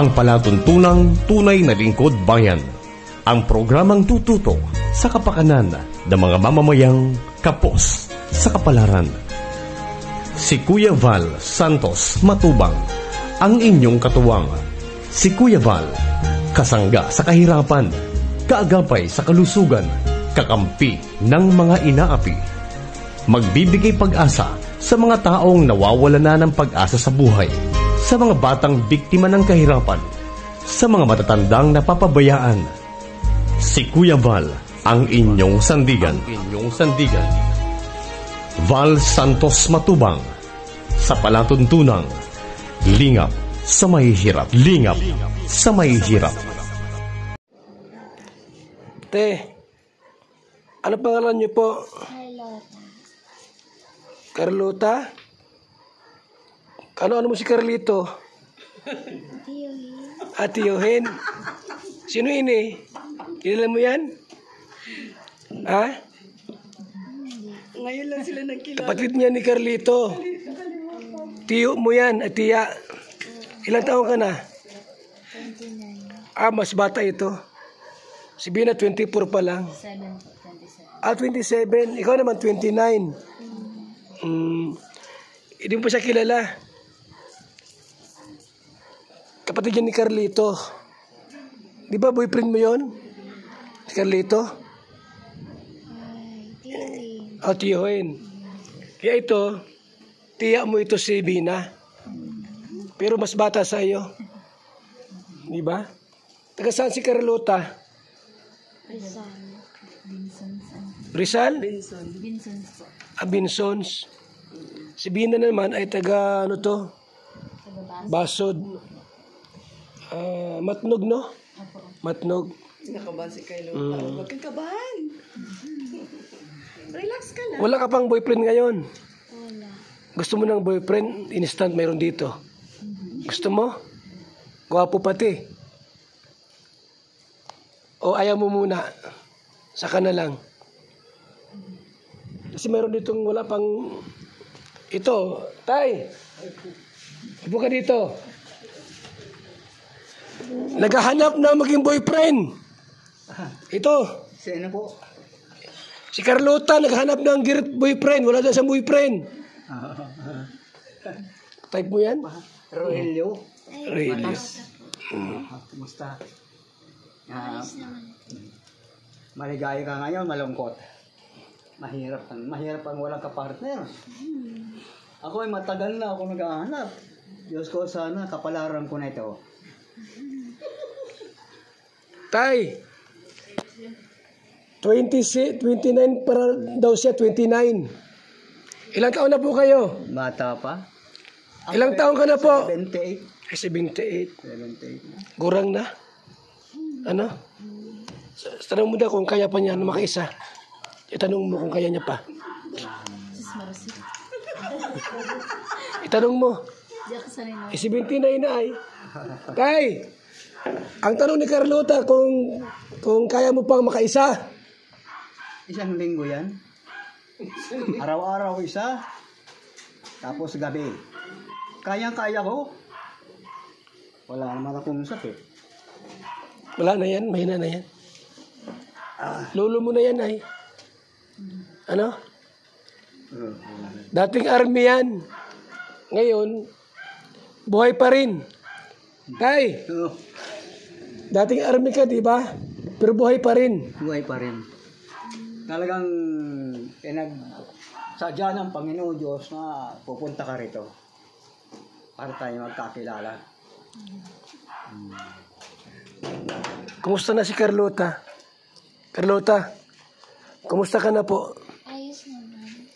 ang palatuntunang tunay na lingkod bayan. Ang programang tututo sa kapakanan ng mga mamamayang kapos sa kapalaran. Si Kuya Val Santos Matubang, ang inyong katuwang. Si Kuya Val, kasangga sa kahirapan, kaagapay sa kalusugan, kakampi ng mga inaapi. Magbibigay pag-asa sa mga taong nawawala na ng pag-asa sa buhay, sa mga batang biktima ng kahirapan, sa mga matatandang napapabayaan. Si Kuya Val, ang inyong sandigan. Val Santos Matubang, sa palatuntunang lingap sa mahihirap. Te, ano pangalan niyo po? Carlota? Ano mo si Carlito? Ate Yohen. Sino ini? Kilala mo yan? Ha? Ngayon lang sila nagkilala. Kapatid niya ni Carlito. Tiyo mo yan, at tiya. Ilang taon ka na? 29. Mas bata ito. Si Bina 24 pa lang. 27. Ikaw naman 29. Hindi mo pa siya kilala. Kapatid niya ni Carlito. Di ba boyfriend mo yon? Si Carlito? Tiyohin. Kaya ito, tiya mo ito si Bina. Pero mas bata sa iyo. Di ba? Taga saan si Carlota? Rizal? Binsons. Si Bina naman ay taga ano to? Basod. Matnog, no? Matnog. Nakabahan si Kylo. Huwag kang kabahan. Relax ka lang. Wala ka pang boyfriend ngayon? Wala. Gusto mo ng boyfriend? Instant mayroon dito. Gusto mo? Gwapo pati. O ayaw mo muna? Saka na lang. Kasi mayroon ditong wala pang... Ito, Tay. Ipo ka dito. Naghahanap na maging boyfriend. Ito. Sino po? Si Carlota naghahanap ng boyfriend. Wala na siyang boyfriend. Type mo yan? Rogelio. Kumusta? Maligaya ka ngayon, malungkot. Mahirap ang walang kapartner. Ako ay matagal na ako nag-aanap. Diyos ko, sana kapalaran ko na ito. Tay, 29 para daw siya, 29. Ilang taon na po kayo? Bata pa? Ilang taon ka na po? 78. 78. Gurang na? Ano? Tanong mo na kung kaya pa niya na makaisa. Itanong mo kung kaya niya pa. Itanong mo. 79 na ay. Tay, ang tanong ni Carlota kung kaya mo pang makaisa. Isang linggo yan. Araw-araw isa. Tapos gabi. Kayang-kaya ko. Wala naman akong sakit. Wala na yan, mahina na yan. Lolo mo na yan ay. Ano? Dating army yan. Ngayon, buhay pa rin. Tay, dating army ka, di ba? Pero buhay pa rin. Buhay pa rin. Talagang sadya ng Panginoon Diyos na pupunta ka rito para tayo magkakilala. Kumusta na si Carlota? Carlota, kumusta ka na po? Ayos naman.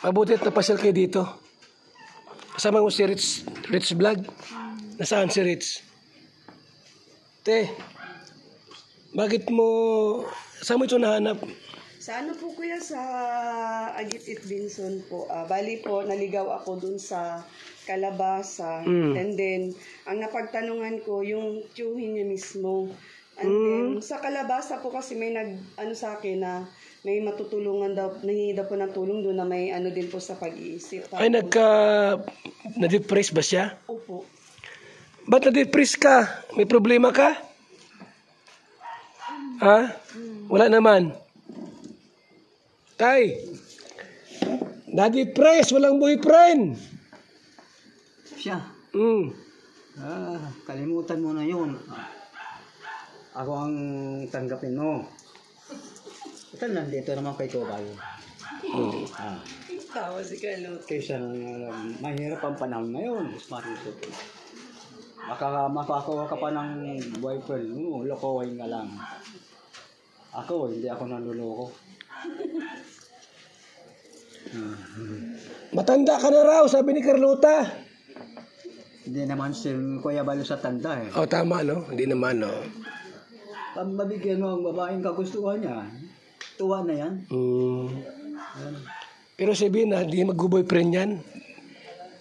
Mabuti at napasyal kayo dito. Kasama mo si Rich Vlog. Nasaan si Rich? Te, bakit mo... Saan mo ito nahanap? Sa ano po kuya, sa Agit Binson po. Bali po, naligaw ako dun sa Kalabasa. And then, ang napagtanungan ko, yung tiyuhin niya mismo. And then, sa Kalabasa po kasi may ano sa akin na may matutulungan daw, nahingi daw po ng tulong doon na may ano din po sa pag-iisip. Ay, na-depress ba siya? Opo. Ba't na-depress ka? May problema ka? Ha? Wala naman. Tay, na-depress, walang boyfriend. Siya. Kalimutan mo na yun. Ako ang tanggapin mo. Ito nandito naman kay Tobal. Tawa si Carlo. Kaysa mahirap ang panahon ngayon. Marito. Makakuha ka pa ng boyfriend mo, lokohin ka lang. Ako, hindi ako nanluloko. Matanda ka na raw, sabi ni Carlota. Hindi naman si Kuya Balo sa tanda eh. Oh, tama, no? Hindi naman, no? Pag mabigyan mo ang babaeng kagustuhan niya, tuwa na yan. Pero si Bina, di mag-boyfriend yan.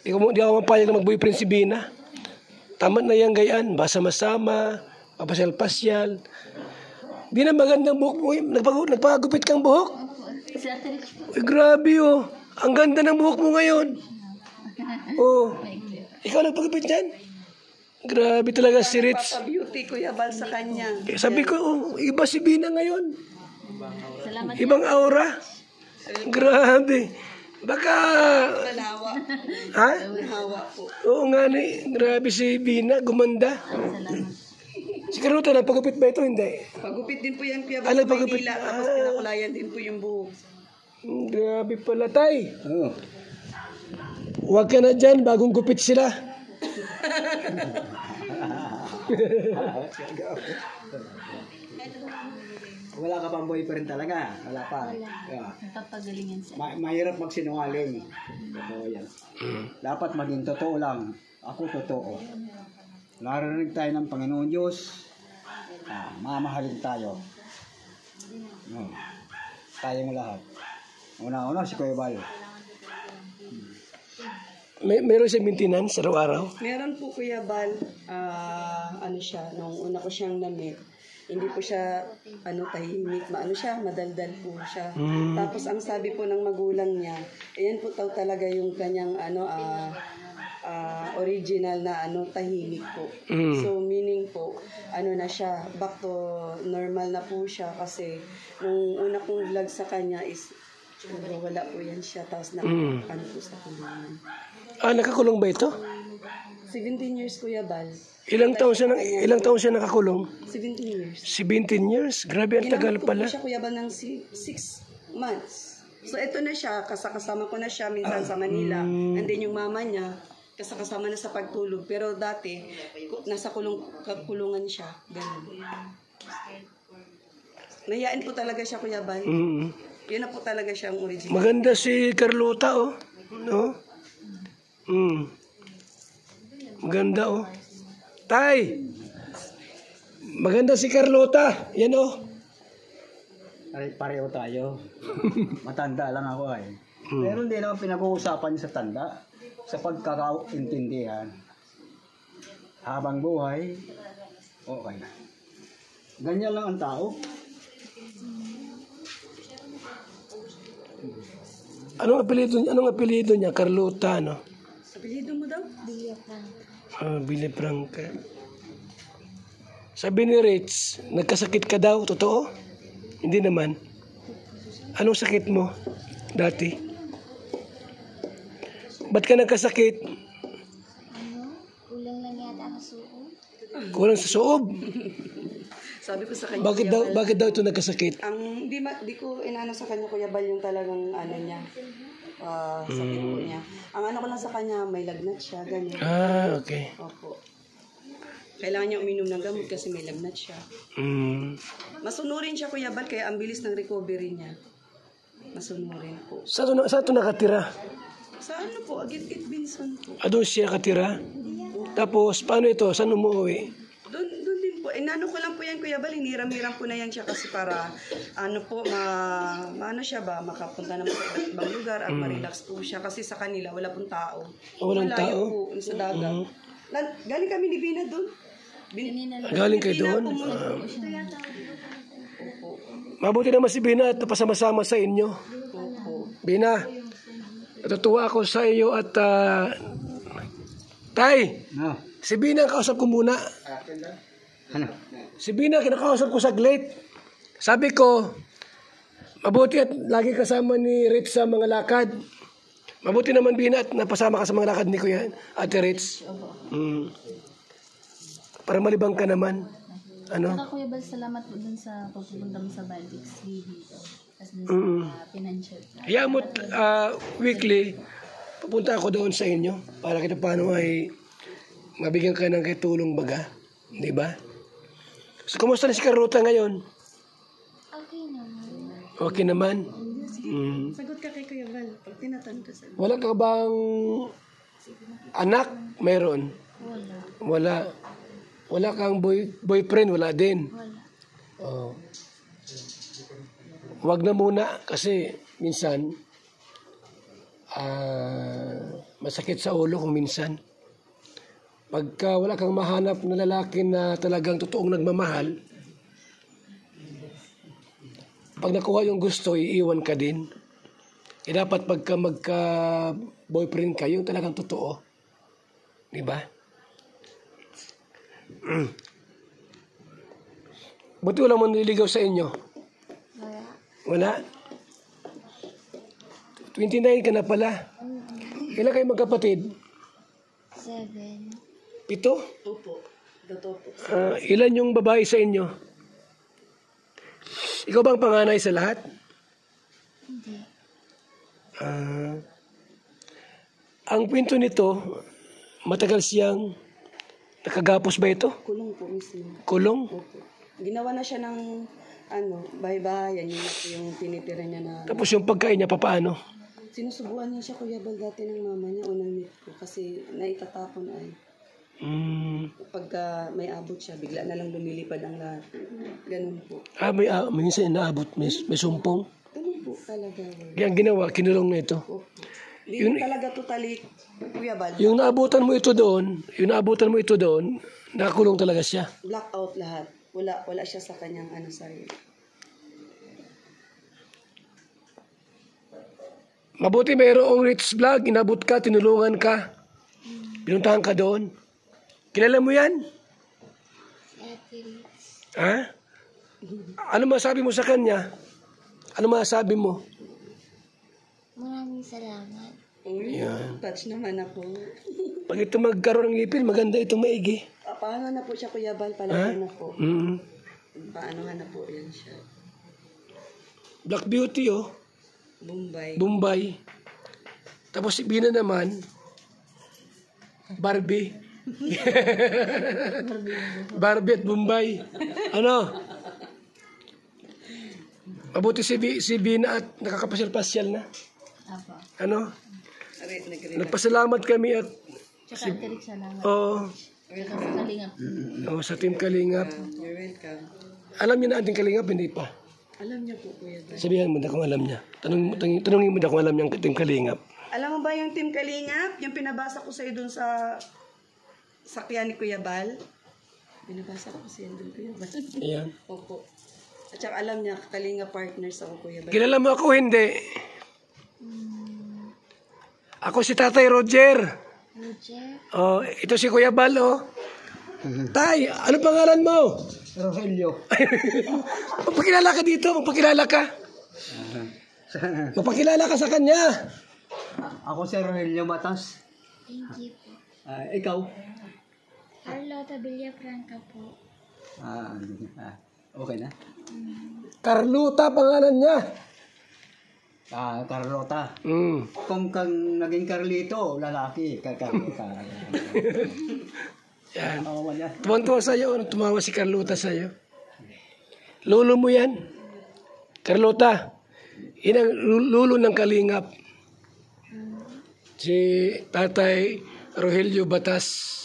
Di ako mapayag na mag-boyfriend si Bina. Tamat na yan gayaan. Basama-sama, papasyal-pasyal. Di na magandang buhok mo. Nagpagupit kang buhok. Uy, grabe oh. Ang ganda ng buhok mo ngayon. Oh. Ikaw nagpagupit yan? Grabe talaga si Ritz. Beauty Kuya Bal sa kanya. Sabi ko, iba si Bina ngayon. Ibang aura. Grabe. Baka... Nahawa. Ha? Nahawa po. Oo nga ni. Grabe si Bina. Gumanda. Si Carlota, nagpagupit ba ito? Hindi. Pagupit din po yan Kuya Bal sa nagpagupit? Maynila. Tapos pinakulayan din po yung buhok. Grabe pala, tay. Oo. Huwag ka na dyan. Bagong gupit sila. Wala ka pang boyfriend talaga? Wala pa? Napapagalingan siya. Mahirap magsinungaling. Totoo yan. Dapat maging totoo lang. Ako totoo. Narinig tayo ng Panginoon Diyos. Mamahalin tayo. Tayong lahat. Una-una si Kuya Bal. Meron siya maintenance araw-araw? Meron po Kuya Bal, ano siya, nung una ko siyang na-meet, hindi po siya, tahimik, madaldal po siya. Tapos ang sabi po ng magulang niya, ayan po talaga yung kanyang, original na, tahimik po. So, meaning po, na siya, back to normal na po siya kasi nung una kong vlog sa kanya is, wala po yan siya, tapos po sa kulungan. Nakakulong ba ito? 17 years Kuya Bal. Ilang taon siya nakakulong? 17 years. 17 years? Grabe, ang tagal pala. Ginamit ko po siya Kuya Bal ng 6 months. So ito na siya, kasama ko na siya minsan sa Manila. And then yung mama niya, kasama na sa pagtulog. Pero dati, nasa kulungan siya. Ganun. Nahiyain po talaga siya Kuya Bal. Yun na po talaga siya ang original. Maganda si Carlota, oh. No? Maganda, oh. Tay! Maganda si Carlota. Yan, oh. Pareho tayo. Matanda lang ako eh. Pero hindi naman pinag-uusapan sa tanda. Sa pagkakaintindihan. Habang buhay, okay na. Ganyan lang ang tao. Anong apelyido niya? Carlota, no? Apelyido mo daw? Billy Franca. Sabi ni Ritz, nagkasakit ka daw, totoo? Hindi naman. Anong sakit mo dati? Ba't ka nagkasakit? Kulang lang yata ang suo. Kulang sa soob. Sabi ko sa kanya, Bakit daw ito nagkasakit? ang di ko inano sa kanya Kuya Bal yung talagang niya. Sakit po niya. Ang ko lang sa kanya, may lagnat siya, ganyan. Okay. Opo. Kailangan niya uminom ng gamot kasi may lagnat siya. Masunurin siya Kuya Bal, kaya ang bilis ng recovery niya. Masunurin po. Sa ito nakatira? Sa po, Agit-It Binson po. Doon siya katira? Tapos, paano ito? Saan umuwi? Doon din po. Inano ko lang po yan Kuya Bal, hiniram-hiram ko na yan siya kasi para, makapunta naman sa ibang lugar at ma-relax po siya kasi sa kanila wala pong tao. Walang Malayo tao? po sa dagat. Galing kami ni Bina doon. Galing kayo doon? Mabuti naman si Bina at napasama-sama sa inyo. Bina, natutuwa ako sa iyo at Tay, Si Bina, kausap ko muna. Ano? Si Bina, kinakausap ko saglit. Sabi ko, mabuti at lagi kasama ni Ritz sa mga lakad. Mabuti naman, Bina, at napasama ka sa mga lakad ni Kuya, Ate Ritz. Para malibang ka naman. Ano? Saka Kuya Bal, salamat po dun sa pagpupunta mo sa Baltics dito. Tapos dun sa financial. Kaya mo, weekly, pupunta ako doon sa inyo para kita paano ay mabigyan ka ng tulong baga. Di ba? So, kumusta na si Carlota ngayon? Okay naman. Okay naman? Sagot ka kay Kuya Val. Pag tinatanong ka sa Wala ka bang anak? Mayroon? Wala. Wala. Wala kang boyfriend? Wala din. Wala. Oh. Wag na muna kasi minsan masakit sa ulo kung minsan. Pagka wala kang mahanap na lalaki na talagang totoong nagmamahal, pag nakuha yung gusto, iiwan ka din. Eh dapat pagka magka-boyfriend ka, yung talagang totoo. Di ba? Buti wala mo nililigaw sa inyo. Wala. Wala? 29 ka na pala. Kailan kayo magkapatid? 7. 7? Opo. Totoo po. Ilan yung babae sa inyo? Ikaw bang panganay sa lahat? Hindi. Ang kwento nito, matagal siyang nakagapos ba ito? Kulong po mismo. Kulong? Opo. Ginawa na siya ng bahay-bahayan. Yun na po yung tinitira niya na... Tapos yung pagkain niya, papaano? Sinusubuan niya siya, Kuya Bal, dati ng mama niya, unang meet ko. Kasi naitatapon ay... Pagka may abot siya, bigla na lang lumilipad ang lahat. Ganun po. Minsan inaabot, may sumpong. Ganun po talaga. Kaya ang ginawa, kinulong na ito. Opo. Hindi talaga totally, Kuya Bal. Yung naabutan mo ito doon, nakakulong talaga siya. Blackout lahat. Wala siya sa kanyang sarili. Mabuti mayroong Ritz Vlog, inabot ka, tinulungan ka. Pinuntahan ka doon. Kilala mo yan? Ate Ritz. Ha? Ano masabi mo sa kanya? Ano masabi mo? Maraming salamat. Uy, Yan. touch naman ako. Pag ito magkaroon ng ngipin, maganda itong maigi. Paano na po siya, Kuya Bal? Palagay na po. Paano na po yan siya? Black Beauty, oh. Bombay. Bombay. Tapos si Bina naman, Barbie. Barbie at Bombay. Ano? Mabuti si Bina at nakakapasyal-pasyal na. Apa. Ano? Nag-relax. Nagpasalamat kami at Tsaka Ate Ritz, salamat. Tsaka sa Kalingap. sa Team Kalingap. You're welcome. Alam niya na ating Kalingap, hindi pa. Alam niyo po, Kuya Bal. Sabihan mo na kung alam niya. Tanungin mo na kung alam niya ang Team Kalingap. Alam mo ba yung Team Kalingap? Yung pinabasa ko sa'yo dun sa sakyan ni Kuya Bal? Pinabasa ko sa'yo dun, Kuya Bal. Ayan. Opo. At saka alam niya, Kalinga partners ako, Kuya Bal. Kilala mo ako, hindi. Ako si Tatay Roger. Roger. Ito si Kuya Bal, oh. Tay, ano pangalan mo? Rogelio. Magpakilala ka dito, magpakilala ka. Magpakilala ka sa kanya. Ako si Rogelio Matas. Thank you po. Ikaw? Carlota Villafranca po. Okay na. Carlota, pangalan niya. Carlota. Mm. Kung kang naging Carlito, lalaki. Carlota. Yan. Yan. Tuwan-tuwa sa'yo, tumawa si Carlota sa'yo. Lolo mo yan. Carlota, yan ang lulo ng Kalingap. Si Tatay Rogelio Batas.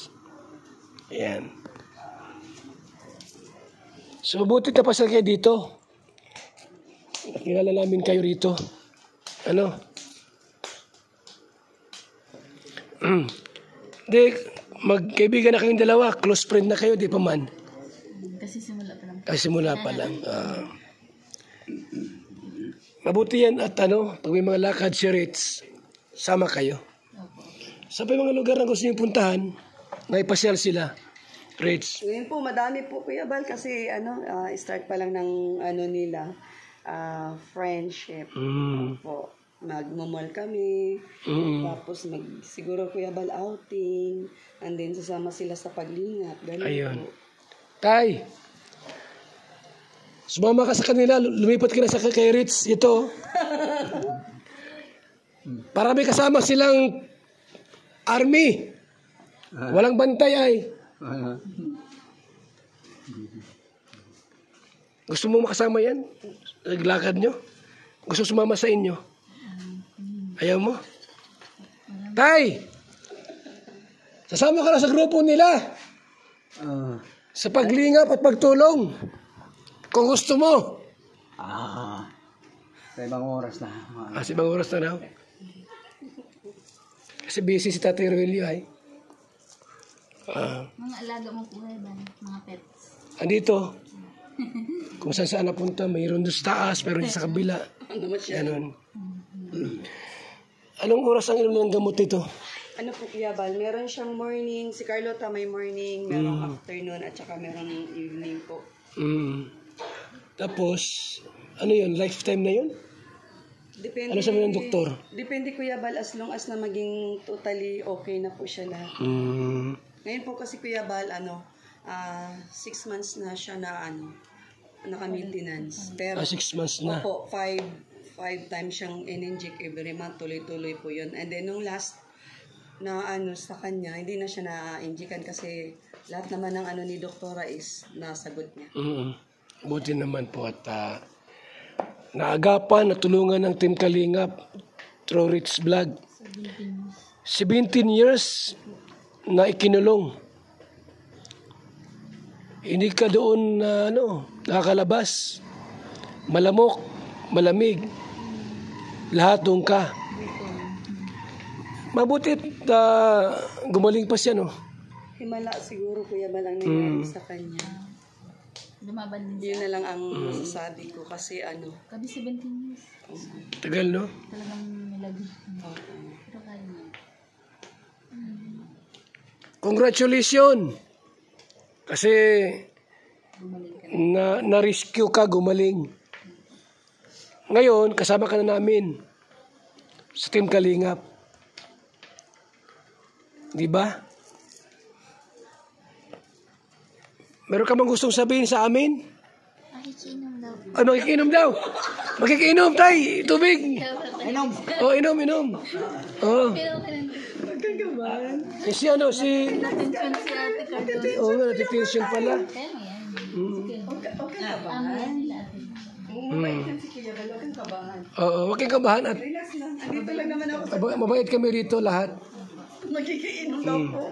Yan. So, mabuti tapasal kayo dito. Nakilala namin kayo rito. Ano? Di, magkaibigan na kayong dalawa. Close friend na kayo, di pa man. Kasi simula pa lang. Kasi simula pa lang. Mabuti yan at pag may mga lakad si Ritz, sama kayo. Opo. Sa mga lugar na gusto niyong puntahan, naipasyal sila. Rich. Ngayon po, madami po Kuya Bal kasi start pa lang ng nila, friendship. Po. Magmamall kami, tapos siguro Kuya Bal outing, and then sasama sila sa paglingap. Ganun Ayun. po. Tay, sumama ka sa kanila, lumipat ka na sa kay Rich. Ito. Para may kasama silang army. Walang bantay ay. Gusto mo makasama yan? Naglakad nyo? Gusto sumama sa inyo? Ayaw mo? Tay! Sasama ka na sa grupo nila. Sa paglingap at pagtulong. Kung gusto mo. Sa ibang oras na. Sa ibang oras na daw. Kasi busy si Tatay Roelio ay. Mga alaga mo po ba? Mga pets. Andito. Kung saan napunta, mayroon doon sa taas, mayroon sa kabila. Ganon. Anong oras ang inom ng gamot ito? Ano po Kuya Bal, meron siyang morning, si Carlota may morning, merong afternoon, at saka merong evening po. Tapos, ano yun? Lifetime na yun? Depende, Ano sabi ng doktor? Depende Kuya Bal, as long as na maging totally okay na po siya lahat. Ngayon po kasi Kuya Bal, 6 months na siya na naka-maintenance. Pero 6 months na. Opo, 5 times siyang in-inject every month, tuloy-tuloy po yun. And then nung last na sa kanya, hindi na siya na-injectan kasi lahat naman ng ni doktora is nasagot niya. Buti naman po at naagapan, natulungan ng Team Kalingap through Rich Vlog. 17 years na ikinulong. Hindi ka doon na nakakalabas. Malamok, malamig. Lahat doon ka. Mabutit gumaling pa siya, no? Himala siguro Kuya Bal ang nangyari sa kanya. Lumaban din Yun na lang ang masasabi ko kasi Kami 17 years. Tagal, no? Talagang nilagi. Pero kaya na. Congratulations! Kasi na-rescue ka, gumaling. Ngayon, kasama ka na namin sa Team Kalingap. Di ba? Meron ka bang gustong sabihin sa amin? Makikinom daw. Makikinom daw. Makikinom, tay. Tubig. Inom! Inom. Oh. Pero kailan Si attention si Ate Cardoso. Oo nga, natitension pala. Kaya mo yan. okay ka ba? Amin nila ate. Si Kuya Bal, huwag kang kabahan. Oo, huwag kayong kabahan at Relax lang. Andito lang naman ako. mabait kami rito lahat. Nagigiinom lang po.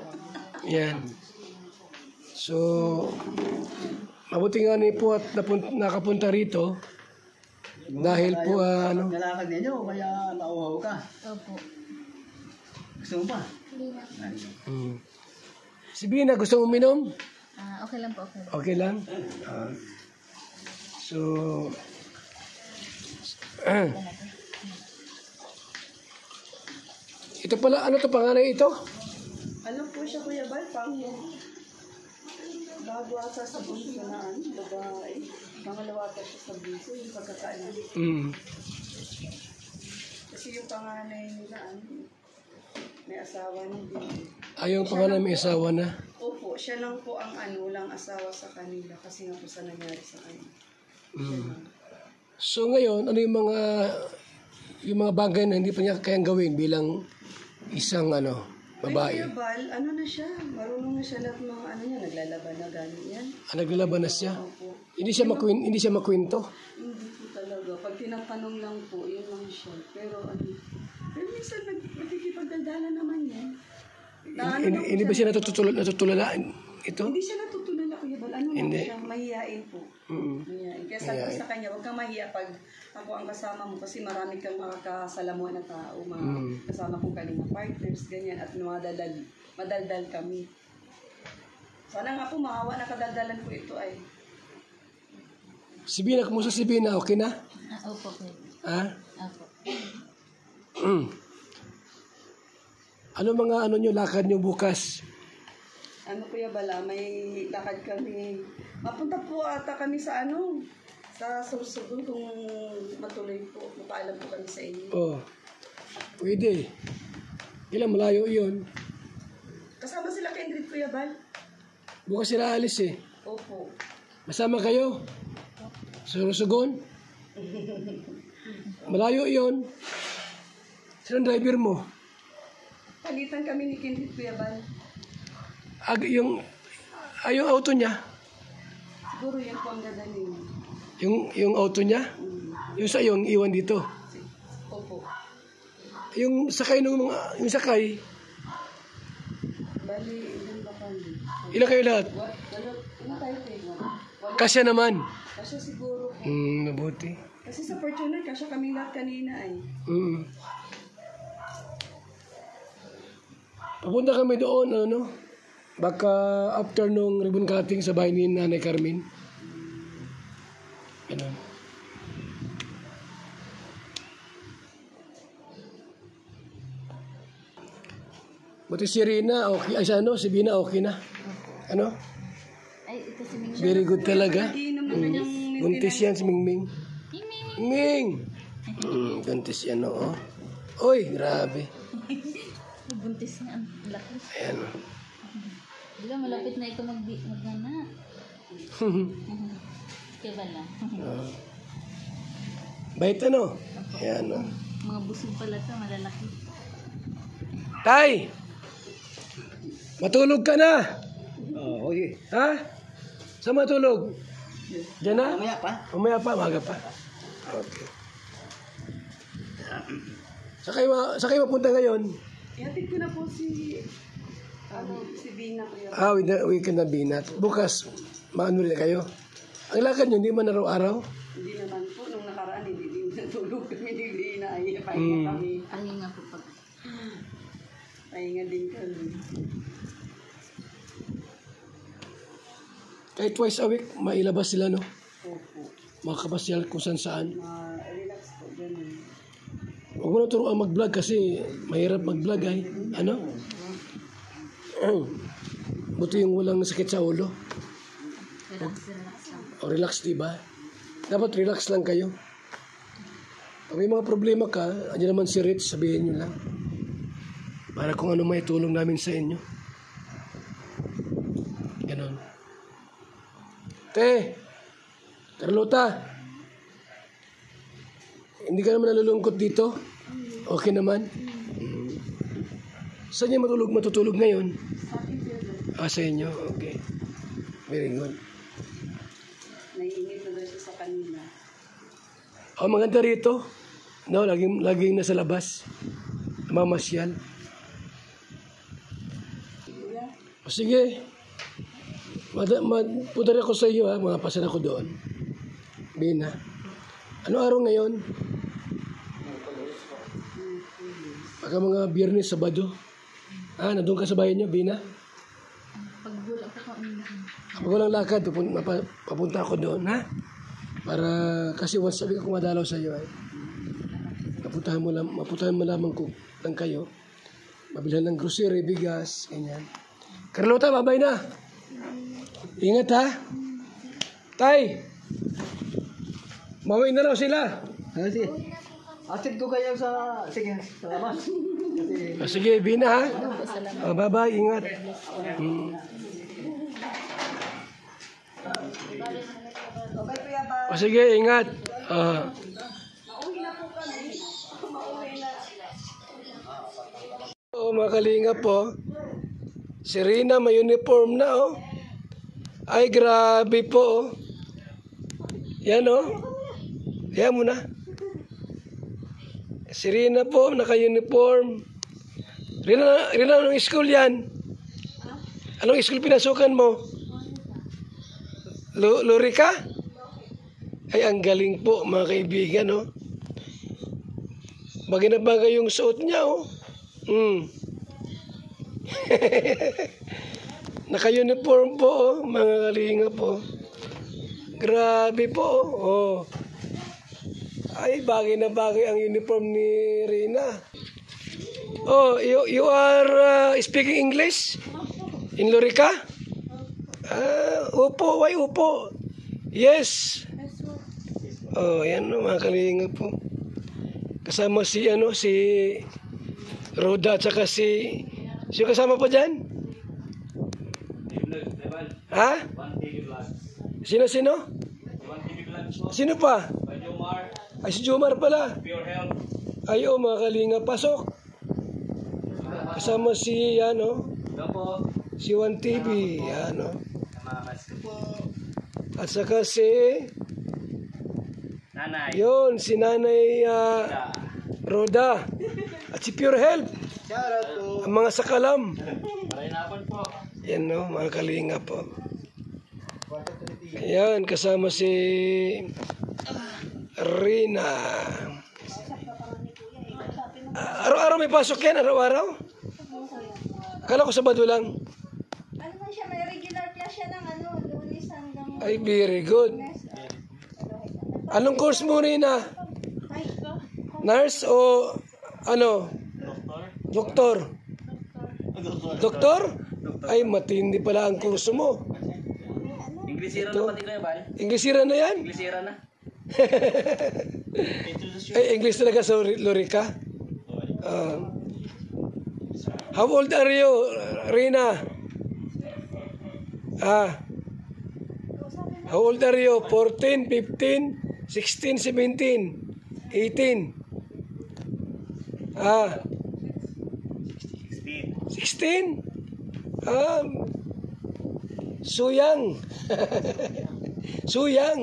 Yan. So, mabuti nga po at nakapunta rito dahil po Nalakad ninyo, kaya nauhaw ka. Opo. Gusto mo pa? Hindi na. Si Bina, gusto mo uminom? Okay lang po. Okay. Okay lang? So, ito pala, ano to panganay ito? Ano po siya Kuya Bal? Bago ata sa bunso na babae. Pangalawa ata siya sa bunso, yung pagkakaano. Kasi yung panganay nila, may asawa na din. Yung panganay may asawa na. Opo, siya lang po ang lang asawa sa kanila kasi nga po sa nangyari sa kanya. So ngayon, ano yung mga bagay na hindi pa niya kayang gawin bilang isang babae? Kuya Bal, na siya, marunong na siya lahat mga niya, naglalaban na gano'n yan. Naglalaban na siya? Opo. Hindi siya makwento? Hindi po talaga. Pag tinatanong lang po, yun lang siya. Pero pero minsan nagkikipagdaldala naman yan. Hindi ba siya natutulalaan ito? Hindi siya natutulala Kuya Bal. Lang Hindi. siya, mahihain po. Mahihain. Kaya sabi ko sa kanya, huwag kang mahiya pag ako ang kasama mo kasi marami kang makakasalamuhan na tao, mga kasama kong kanina partners, ganyan, at madaldal kami. Sana nga po maawa na kadaldalan po ito ay. Si Bina, kumusta si Bina? Okay na? Opo. Okay. Opo. Ano mga nyo, lakad nyo bukas? Ano Kuya Bala, may lakad kami. Mapunta po ata kami sa sa Sorsogon kung matuloy po. Mapaalam po kami sa inyo. Oh, pwede. Ilang malayo yun. Kasama sila Kendrick Kuya Bal? Bukas sila alis eh. Opo. Masama kayo? Sorsogon? Malayo yun. Sino ang driver mo? Palitan kami ni Kendrick Kuya Bal. Yung auto niya? Siguro yan po ang dadalhin. Yung auto niya? Yung sa yung iwan dito? Opo. Yung sakay yung sakay, Bali, ilan ba kami? ilan kayo lahat? Ano tayo kayo? Kasya naman. Kasi siguro po. Mabuti. Kasi sa Fortuner, kasya kami lahat kanina ay. Papunta kami doon, baka after nung ribbon cutting sa bahay ni Nanay Carmen. Ganun. Buti si Rina, okay. Ay, si Bina, okay na. Ano? Ay, ito si Ming. Very good talaga. Iinom na kanyang Buntis yan si Mingming. Ming! Buntis yan, oo. Oy, grabe. Buntis niya ang laki. Ayan. Di ba malapit na ito magana? Kaya Bala. Bait ano? Ayan, o. Mga busog pala ito, malalaki. Tay! Matulog ka na! Okay. Ha? Saan matulog? Diyan na? Mamaya pa. Mamaya pa, maga pa. Okay. Sa kayo mapunta ngayon? Ihatid ko na po si Bina Kuya Bal. Weekend na binat. Bukas, maano rin kayo? Ang lakad nyo, hindi man araw-araw? Hindi naman po, nung nakaraan, hindi din natulog kami ni Bina. Ay, pahinga kami. Ay nga po pag. Pahinga din kami. Kahit twice a week, mailabas sila, no? Opo. Makapasyal kung saan. Relax po, ganun. Huwag mo na turuan mag-vlog kasi mahirap mag-vlog ay. Ano? Buti yung walang sakit sa ulo. Relax lang. O relax, diba? Dapat relax lang kayo. Pag may mga problema ka, andyan naman si Rich, sabihin nyo lang. Para kung ano may tulong namin sa inyo. Ganon. Te! Carlota! Hindi ka naman nalulungkot dito? Okay naman? Saan niya matutulog ngayon? Sa inyo? Okay. Very good. Naiinip na daw siya sa kanina. Maganda rito. No, laging nasa labas. Mamasyal. Sige. Punta rin ako sa iyo, ha. Mga pasan ako doon. Bina. Ano araw ngayon? Pagka mga Biyernes, Sabado. Nandun ka sa bahay niyo, Bina? Pag wala po kami. Pag walang lakad, papunta ako doon, ha? Para, kasi once sabi ko madalaw sa iyo, ay. Mapuntahan mo lamang ko lang kayo. Mabilhan ng grocery, bigas, ganyan. Carlota, babay na. Ingat, ha? Tay! Mawin na raw sila. Sige. Atid ko kayo sa... Sige, sa labas. Kasi... Sige, Bina, ha? Bye-bye, ingat. Okay, Kuya Bal. Sige, ingat. Mauwi na po kami. Mauwi na. Mga kalinga po. Si Rina may uniform na, oh. Ay, grabe po, oh. Yan, oh. Yan mo na. Si Rina po, naka-uniform. Rina, anong school yan? Anong school pinasukan mo? Lurika? Ay, ang galing po, mga kaibigan, oh. Bagay na bagay yung suot niya, oh. Naka-uniform po, oh, mga kalinga po. Grabe po, oh. Ay, bagay na bagay ang uniform ni Rina. Oh, you are speaking English? In Lorica? Upo, why upo? Yes. Oh, yan no, mga kalingap po. Kasama si Roda at saka si kasama pa dyan? Ha? Sino? Sino pa? Ay, si Jomar pala. Ay, oh, mga kalingap, pasok. Kasama si, si 1TV, At saka si Nanay. yun, si Nanay Roda. At si Pure Health. Ang mga sakalam. Yan no, mga kalinga po. Ayan, kasama si Rina. Araw-araw may pasok yan, araw-araw? Akala ko Sabado lang. Ano man siya, may regular class siya ng Lunes hanggang Ay, very good. Anong course mo, Rina? Nurse o Doktor? Doktor? Ay, matindi pala ang kurso mo. Inglesira na pati kayo, Bal? Inglesira na yan? Inglesira na. Ay, English talaga sa Lorica? How old are you, Rina? How old are you? 14, 15, 16, 17, 18? 16? Suyang. Suyang.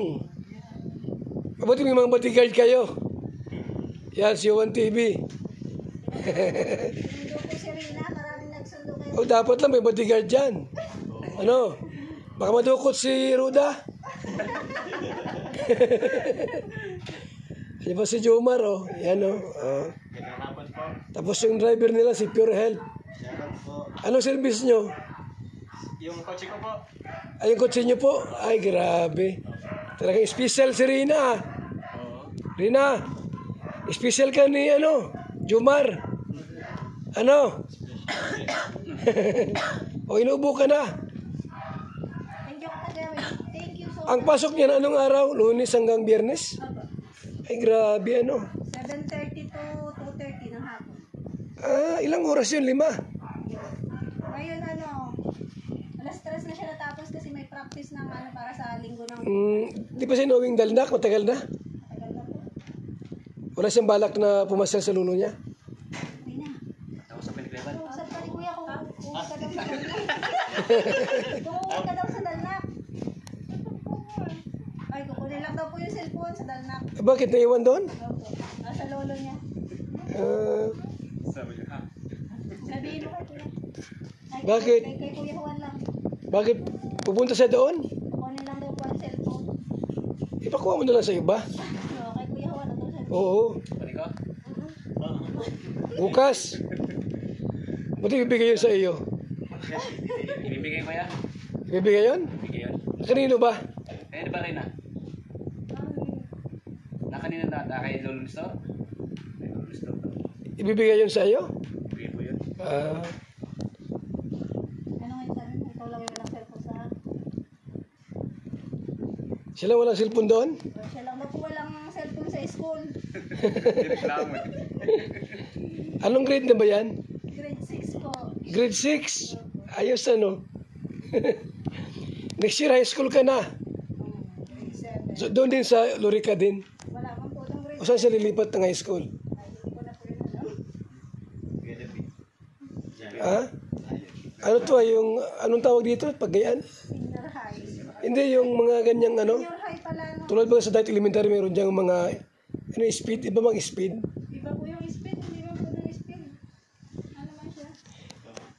Mabuti may mga bodyguard kayo. Yan, si 1TV. Oh, dapat lang may bodyguard dyan. Baka madukot si Ruda. Yan ba si Jomar, Yan, Tapos yung driver nila, si Pure Health. Anong service nyo? Yung kotse ko po. Ay, yung kotse nyo po? Ay, grabe. Talagang special si Rina. Rina, special ka ni, Jomar. O, inuubo ka na. Thank you so Ang pasok niya na anong araw? Lunes hanggang Biyernes? Ay, grabe, 7:30 to 2:30 ng hapon. Ilang oras yun? 5? Ngayon alas 3 na siya natapos kasi may practice ng para sa linggo ng Di pa siya knowing dalnak? Matagal na? tagal na po. Wala siyang balak na pumasal sa lulo niya? Okay na. Tapos sa Pinagleban. Usap pa ni Kuya kung uuwi ka daw sa dalnak. Kung uuwi ka daw sa dalnak. Ay, kukunin lang daw po yung cellphone sa dalnak. Bakit naiwan doon? Opo. Sa lolo niya. Sabihin mo kay Kuya. Ay, Bakit? Kay Kuya Juan lang. Bakit pupunta siya doon? Kukunin lang daw po ang cellphone. Ipakuha mo na lang sa iba. Kay Kuya Juan ang cellphone. Oo. Pati ko? Bukas. Buti bibigay yun sa iyo. Ibibigay ko yan. Bibigay yun? Ibibigay yun. Kanino ba? Di ba rin kanina na kay Lolo Store? Kay Lolo Store. Ibibigay yun sa iyo? Ibibigay ko yun. Ano ngayon sabi mo? Ikaw lang yung walang cellphone sa Sila walang cellphone doon? siya lang daw po walang cellphone sa school. Reklamo. Anong grade na ba yan? Grade 6 po. Grade 6? Ayos Next year high school ka na. Grade 7. So, doon din sa Lorica din. Wala man po ng grade O saan siya lilipat ng high school? 5. Hindi ko na po yun alam. Ha? Ano to yung anong tawag dito? Paggayan? Senior high. Hindi yung mga ganyang Senior high pala no. tulad ba sa dahil elementary meron diyang mga speed, iba mga speed? Iba po yung speed. Hindi man po ng speed. Ano man siya?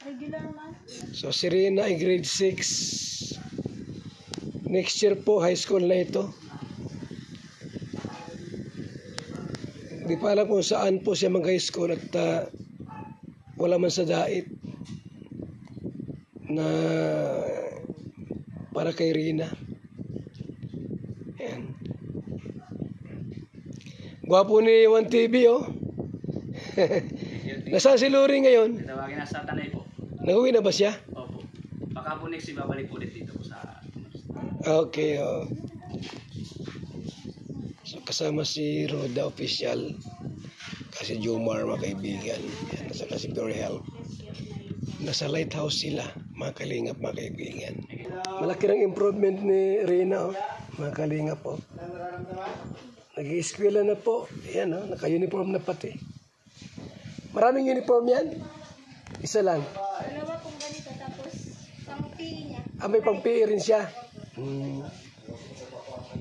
Regular man. So si Rina ay grade 6. Next year po high school na ito. Hindi pa alam kung saan po siya mag-high school at wala man sa dait na para kay Rina. Ayan. Gwapo ni 1TV, Nasaan si Lori ngayon? Tawagin na sa tanay po. Nag-uwi na ba siya? Opo. baka po next ibabalik ulit dito po sa... Okay, oh. So, kasama si Roda Official, kasi Jomar, mga kaibigan. Yan, nasa kasi Pure Health. Nasa lighthouse sila, mga kalingap, mga kaibigan. Malaki ng improvement ni Reyna, oh. Mga kalingap po. Nag-i-eskwela na po. Ayan, oh, naka-uniform na pati. Maraming uniform yan? Isa lang. Dalawa pong ganito, tapos pang-PE niya. May pang-PE rin siya.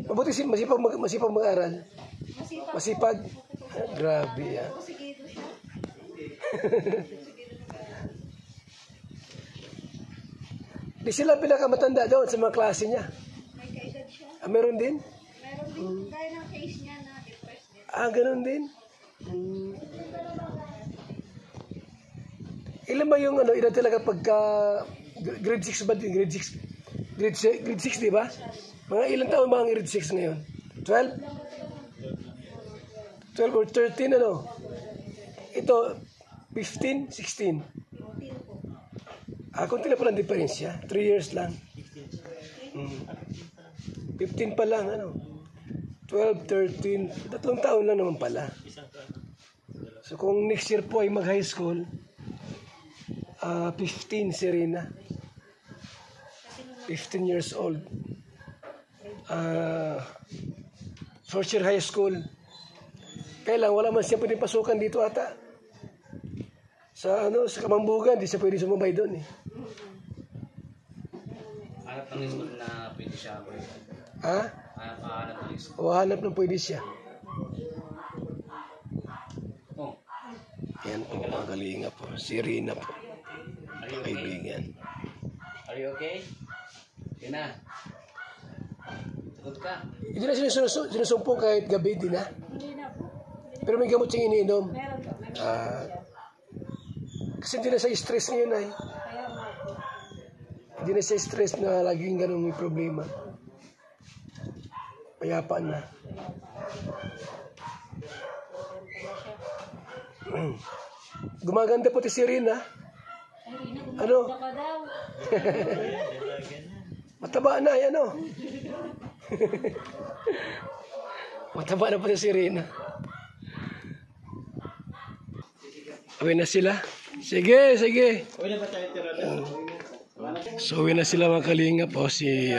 Mabuti masipag mag-aral. Masipag. Grabe yan. Sigido siya. Di sila pinakamatanda doon sa mga klase niya. May kaedad siya. Meron din? Meron din, gaya ng case niya na depressed din. Ganun din. Ilan ba yung edad talaga pagka grade 6 ba? Grade 6? Grade 6, di ba? Mga ilang taon mga grade 6 ngayon? 12? 12 or 13, ano? Ito, 15, 16. Kunti na palang diferensya. 3 years lang. 15 pa lang, ano? 12, 13, 3 taon lang naman pala. So kung next year po ay mag-high school, 15 si Rina. 15 years old. First year high school. Kaya lang, wala man siya pwedeng pasukan dito ata. Sa Kamambugan, di siya pwede sumabay doon eh. Hanap ng school na pwede siya. Ha? Hanap ng school. O hanap ng pwede siya. Oh. Yan po, mga kalinga po. Si Rina po. Are you okay? Kaibigan. Are you okay? Yun na. Sagot ka. Hindi na sinusumpong kahit gabi, di na. Hindi na po. Pero may gamot siyang iniinom. Meron po. Kasi hindi na siya stress ngayon ay. Kaya nga po. Hindi na siya stress na laging ganun may problema. Payapaan na. Gumaganda po si Rina. Ano? Baka daw. Mataba na, ano? Mataba na po si Rina. Uwi na sila. Sige. So, uwi na sila mga kalinga po. Sige.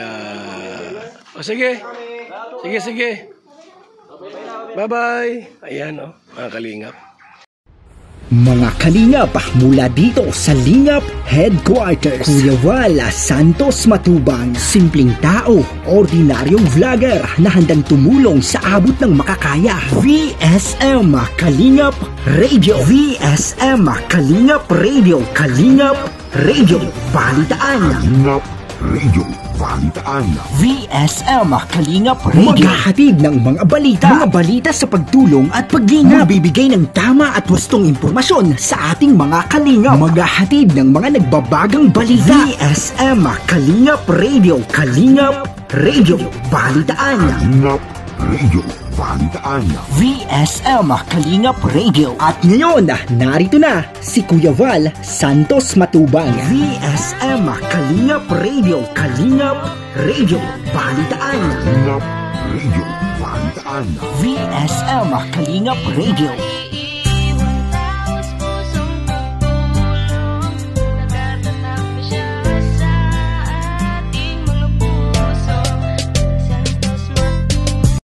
Bye-bye. Ayan, mga kalingap. Mga kalingap mula dito sa Lingap Headquarters, Kuya Val Santos Matubang, simpleng tao, ordinaryong vlogger na handang tumulong sa abot ng makakaya. VSM Kalingap Radio, VSM Kalingap Radio, Kalingap Radio Balitaan, Kalingap Radio Balitaan, VSM Kalingap Radio, maghahatid ng mga balita sa pagtulong at paglingap, bibigay ng tama at wastong impormasyon sa ating mga kalingap, maghahatid ng mga nagbabagang balita. VSM Kalingap Radio, Kalingap Radio Balitaan, Kalingap Radio Balitaan, VSM Kalingap Radio. At ngayon, narito na si Kuya Val Santos Matubang. VSM Kalingap Radio, Kalingap Radio Balitaan, Kalingap Radio Balitaan, VSM Kalingap Radio.